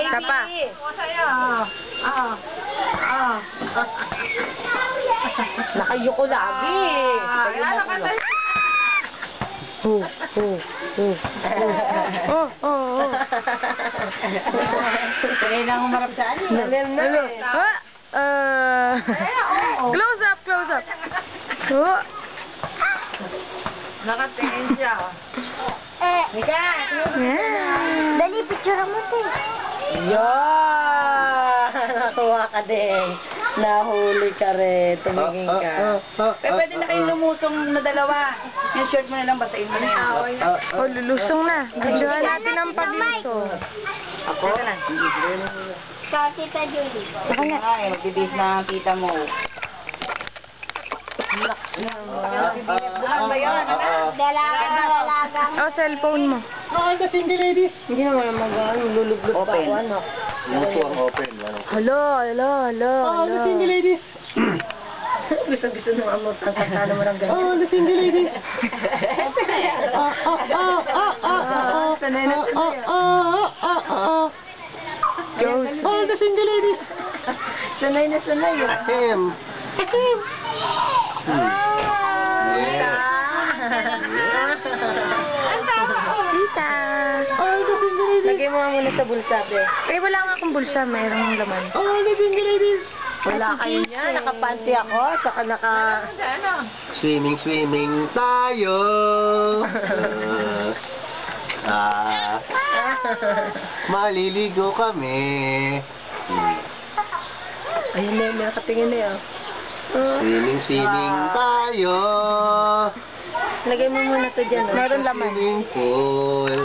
Isa pa. Nakayuko lagi. Kaya na umarap sa ano. Close up, close up. Oh. Nakatingin siya. Mika! Dali, picture mo te. Yan! Nakuha ka din. Nahuli ka rin. Tumingin ka. Pero pwede na kayong lumusong na dalawa. Yung shirt mo na lang, basahin mo na yan. Oh, lulusong na. Videohan natin ang paglusong. Ako? Teka lang. Ikaw, Tita Julie. Ako na nga eh, magbibis na ang tita mo. Bulan ba yun? Dalagang. Oh, cellphone mo. Hindi naman maglulublog pa Open. ako, ano. Muso ang open. Hello, hello, hello. Oh, the single ladies. Gusto mo ang magkakatalo mo ng ganyan. Oh, the single ladies. Sanay na sanay. All the single ladies. Sanay na sanay. Him. Tita. All the single ladies. Lagay mo nga muna sa bulsa, be. Eh, wala nga akong bulsa. Mayroong laman. All the single ladies. Wala kayo niya. Nakapanty ako. Saka Swimming, swimming tayo. Maliligo kami. Ayun na, may nakatingin na yun. Swimming, swimming tayo. Lagay mo muna to dyan. Meron laman. Swimming pool.